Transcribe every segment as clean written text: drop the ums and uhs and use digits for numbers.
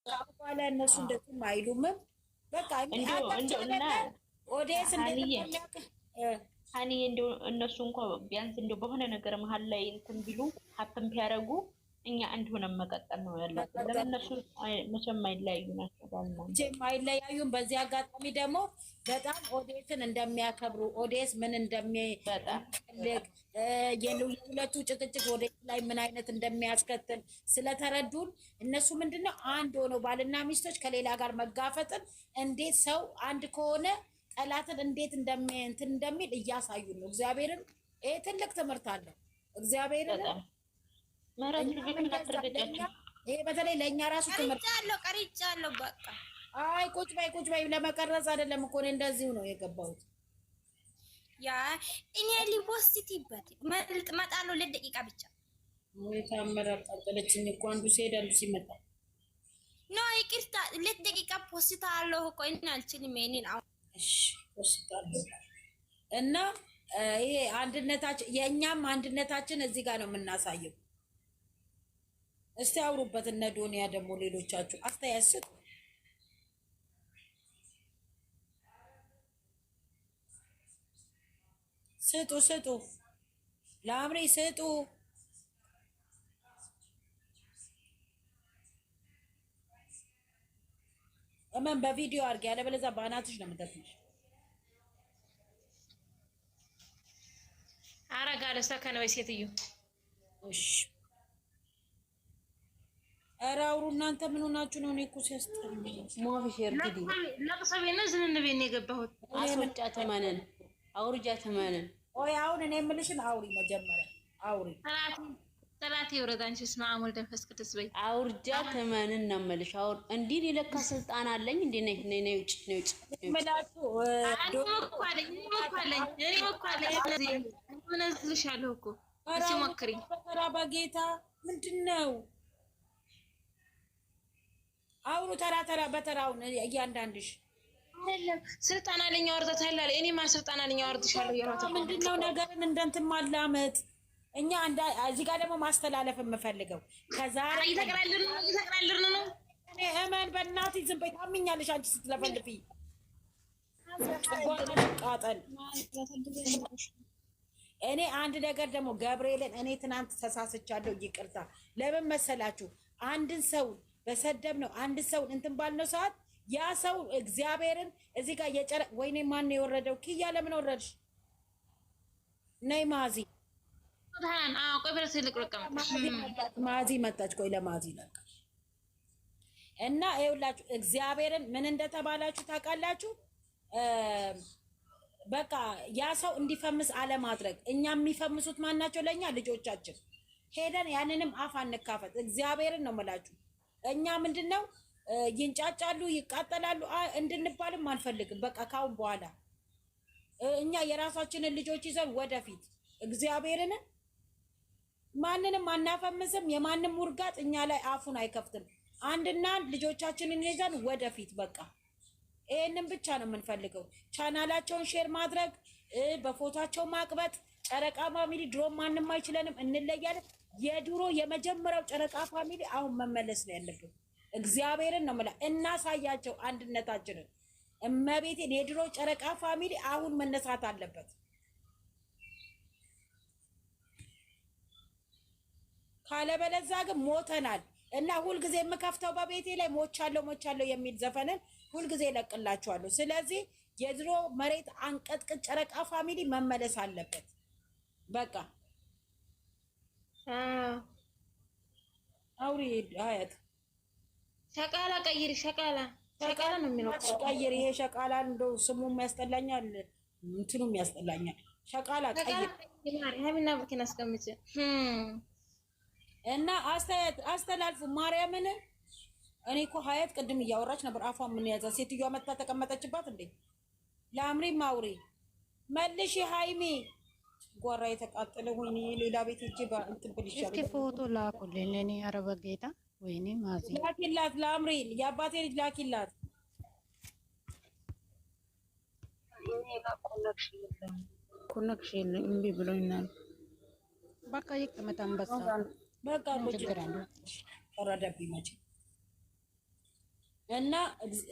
በኋላ እነሱ እንደዚህ አይሉም። በቃ እና ኦዲየንስ እንደሚያውቅ ሀኒ እንደው እነሱ እንኳን ቢያንስ እንደው በሆነ ነገር መሀል ላይ እንትን ቢሉ ሀፕን ቢያደርጉ እኛ አንድ ሆነን መቀጠል ነው ያላቸው። ለምን እነሱ መቼም አይለያዩ ናቸው ባልና መቼም አይለያዩም። በዚህ አጋጣሚ ደግሞ በጣም ኦዲየንስን እንደሚያከብሩ ኦዲየንስ ምን እንደሚፈልግ የሁለቱ ጭቅጭቅ ኦዲየንስ ላይ ምን አይነት እንደሚያስከትል ስለተረዱን እነሱ ምንድነው አንድ ሆነው ባልና ሚስቶች ከሌላ ጋር መጋፈጥን እንዴት ሰው አንድ ከሆነ ጠላትን እንዴት እንትን እንደሚል እያሳዩን ነው። እግዚአብሔርን ይሄ ትልቅ ትምህርት አለ። እግዚአብሔርን ይሄ በተለይ ለእኛ ራሱ ትምህርት ቀርጫለሁ። በቃ አይ ቁጭ በይ ለመቀረጽ አይደለም እኮ እኔ እንደዚሁ ነው የገባሁት። ያ እኔ ሊፖስቲቲበት መጣለሁ ለደቂቃ ብቻ ወይ ታመራ ቀጠለችኝ እኮ አንዱ ሲሄድ አንዱ ሲመጣ ኖ ይቅርታ ለደቂቃ ፖስት አለው እኮ እኔ አልችልም። እኔን አሁን እሺ ፖስታለሁ እና ይሄ አንድነታችን የእኛም አንድነታችን እዚህ ጋር ነው የምናሳየው። እስቲ አውሩበት። እነ ዶንያ ደግሞ ሌሎቻችሁ አስተያየት ስጡ ለአምሪ ስጡ። እመን በቪዲዮ አድርጊ፣ ያለበለዚያ በአናትሽ ነው የምትደፍንሽ። አረጋለሁ ሰከነ ወይ ሴትዮ። እሺ ኧረ አውሩ እናንተ ምን ሆናችሁ ነው? እኔ እኮ ሲያስጠላኝ ሞፊሽ እርግዲ ለቅሰቤና ዝንንቤን የገባሁት አስወጫ ተማነን አውርጃ ተማነን። ኦይ አሁን እኔ የምልሽን አውሪ፣ መጀመሪያ አውሪ። ጠላቴ ይወረድ። አንቺ ስማ አሞል ደንፈስ ቅዱስ በይ አውርጃ ተማነን ነው የምልሽ። አውር እንዲህ ሊለካ ስልጣን አለኝ እንዴ? ነይ ውጭ ምላችሁ ምን እዝልሻለሁ እኮ እሺ ሞክሪ። በተራ በጌታ ምንድነው? አውሩ ተራ በተራውን እያንዳንድሽ አይደለም ስልጣን አለኝ አወርዳታለሁ። እኔ ማን ስልጣን አለኝ አወርድሻለሁ? የራሱ ምንድነው ነገርን እንደንትን ማላመጥ። እኛ እዚህ ጋር ደግሞ ማስተላለፍ የምፈልገው ከዛሬ ይተቀራልርን ነው። እኔ እመን በእናትህ ዝም በይ። ታምኛለሽ አንቺ ስትለፈልፊ ቃጠል። እኔ አንድ ነገር ደግሞ ገብርኤልን እኔ ትናንት ተሳስቻለሁ፣ ይቅርታ። ለምን መሰላችሁ? አንድን ሰው በሰደብ ነው አንድ ሰው እንትን ባልነው ሰዓት ያ ሰው እግዚአብሔርን እዚህ ጋር ወይኔ ማን ነው የወረደው? ኪያ ለምን ወረድሽ? ነይ ማዚ ማዚ መጣች። ቆይ ለማዚ ለቃ እና ይኸውላችሁ እግዚአብሔርን ምን እንደተባላችሁ ታውቃላችሁ? በቃ ያ ሰው እንዲፈምስ አለማድረግ። እኛ የሚፈምሱት ማናቸው? ለእኛ ልጆቻችን። ሄደን ያንንም አፍ አንካፈት። እግዚአብሔርን ነው የምላችሁ። እኛ ምንድነው ይንጫጫሉ፣ ይቃጠላሉ እንድንባልም አንፈልግም። በቃ ካሁን በኋላ እኛ የራሳችንን ልጆች ይዘን ወደፊት እግዚአብሔርን ማንንም አናፈምስም። የማንም ውርጋጥ እኛ ላይ አፉን አይከፍትም። አንድና ልጆቻችንን ይዘን ወደፊት በቃ ይሄንን ብቻ ነው የምንፈልገው። ቻናላቸውን ሼር ማድረግ፣ በፎቶቸው ማቅበጥ። ጨረቃ ፋሚሊ ድሮ ማንም አይችለንም፣ እንለያለን። የድሮ የመጀመሪያው ጨረቃ ፋሚሊ አሁን መመለስ ነው ያለብን። እግዚአብሔርን ነው የምልህ። እናሳያቸው አንድነታችንን። እመቤቴን የድሮ ጨረቃ ፋሚሊ አሁን መነሳት አለበት። ካለበለዚያ ግን ሞተናል። እና ሁልጊዜ የምከፍተው በቤቴ ላይ ሞቻለሁ የሚል ዘፈንን ሁልጊዜ እለቅላችኋለሁ። ስለዚህ የድሮ መሬት አንቀጥቅጥ ጨረቃ ፋሚሊ መመለስ አለበት። በቃ አውሪ አያት ሸቃላ ቀይሪ። ሸቃላ ነው የሚለው። ቀይሪ። ይሄ ሸቃላ እንደው ስሙም ያስጠላኛል፣ እንትኑም ያስጠላኛል። ሸቃላ ቀይሪ። ሀሚና ብኪን አስቀምጭ እና አስተላልፉ። ማርያምን እኔ እኮ ሀያት ቅድም እያወራች ነበር። አፏ ምን ያዛ ሴትዮዋ መጣ ተቀመጠችባት እንዴ? ለአምሪ ማውሪ መልሽ ሃይሚ ጓራ የተቃጠለ ወይኔ ሌላ ቤት እጅ እንትን ይሻላል። እስኪ ፎቶ ላኩልኝ እኔ አረበ ጌታ ወይኔ ማዚ ላኪላት። ለአምሪ የአባቴ ልጅ ላኪላት። ኮኔክሽን እምቢ ብሎኛል። በቃ ይቀመጥ አንበሳ። በቃ ችግር አለ። ወረደብኝ መቼ እና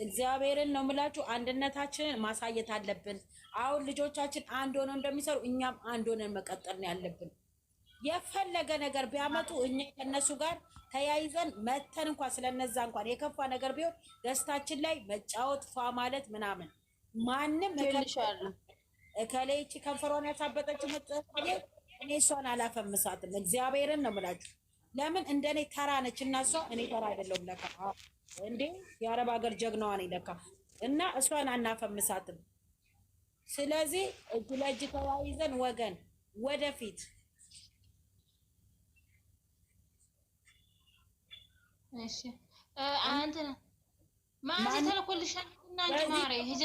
እግዚአብሔርን ነው የምላችሁ፣ አንድነታችንን ማሳየት አለብን። አሁን ልጆቻችን አንድ ሆነው እንደሚሰሩ እኛም አንድ ሆነን መቀጠል ነው ያለብን። የፈለገ ነገር ቢያመጡ እኛ ከነሱ ጋር ተያይዘን መተን እንኳን ስለነዛ እንኳን የከፋ ነገር ቢሆን ደስታችን ላይ መጫወት ፏ ማለት ምናምን ማንም እከሌቺ ከንፈሯን ያሳበጠችው መጥፋት እኔ እሷን አላፈምሳትም። እግዚአብሔርን ነው የምላችሁ። ለምን እንደኔ ተራ ነች እና እሷ እኔ ተራ አይደለሁም ለካ እንዴ የአረብ ሀገር ጀግናዋ ነኝ ለካ እና እሷን አናፈምሳትም። ስለዚህ እጅ ለእጅ ተያይዘን ወገን ወደፊት እሺ አንተ ማን ተልኮልሻል እና አንቺ ማሬ ሂጂ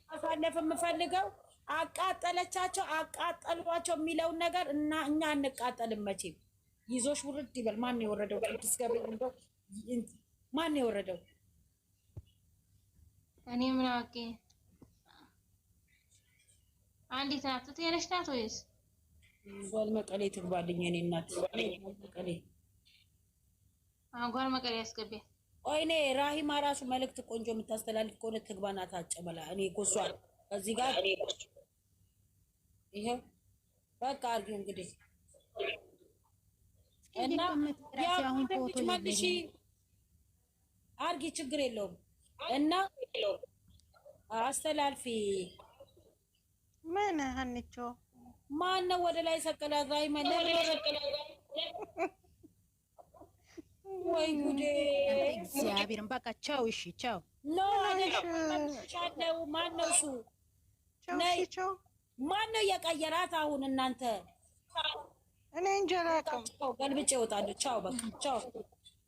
ማሳለፍ የምፈልገው አቃጠለቻቸው አቃጠሏቸው የሚለውን ነገር እና እኛ አንቃጠልም መቼም። ይዞሽ ውርድ ይበል። ማን ነው የወረደው? ቅዱስ ገብርኤል እንደው ማን ነው የወረደው? እኔ ምን አውቄ። አንዲት ናት ትየነሽ ናት ወይስ ጓል መቀሌ ትግባልኝ? እኔ እናት መቀሌ ጓል መቀሌ ያስገቢ። ወይኔ ራሂማ ራሱ መልእክት ቆንጆ የምታስተላልፍ ከሆነ ትግባና ታጨበላ። እኔ ኮሷ እዚህ ጋር ይሄ በቃ አርጊው እንግዲህ እና ያው መልሺ አርጊ፣ ችግር የለውም እና አስተላልፊ። ምን ሀንቾ ማን ነው ወደ ላይ ሰቀላት? ራሂማ ወይ ጉዴ! እግዚአብሔርን በቃ ቻው። እሺ ቻው። ኖ አይደለም። ማን ነው እሱ? ቻው። ማን ነው የቀየራት? አሁን እናንተ እኔ እንጃ አላውቅም። ገልብጬ እወጣለሁ። ቻው በቃ ቻው።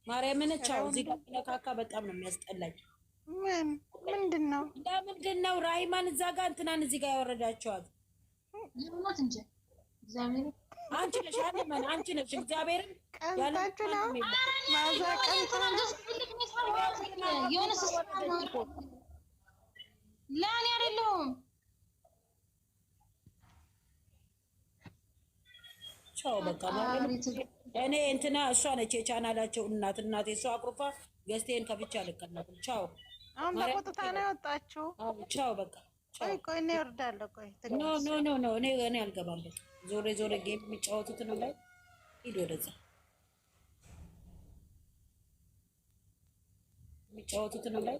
ማርያምን ቻው። እዚህ ጋር ለካካ በጣም ነው የሚያስጠላኝ። ምንድን ነው ለምንድን ነው ራሂማን እዛ ጋር እንትናን እዚህ ጋር ያወረዳቸዋት? ይሞት እንጂ እግዚአብሔር አንቺ ነሽ አለማን አንቺ ነሽ እግዚአብሔርን ቀንታችሁ ነው ማዛ ቀንታ የሆነ ላኔ አይደለሁም። ቻው በቃ እኔ እንትና እሷ ነች የቻናላቸው እናት። እናቴ እሷ አቅርፋ ገዝቴን ከፍቻ ልከናል። ቻው። አሁን በቆጥታ ነው ያወጣችሁ። ቻው በቃ ቆይ እኔ እወርዳለሁ። ቆይ ኖ እኔ አልገባም። ዞሬ ጌም የሚጫወቱትን ላይ ሂድ፣ ወደዛ የሚጫወቱትን ላይ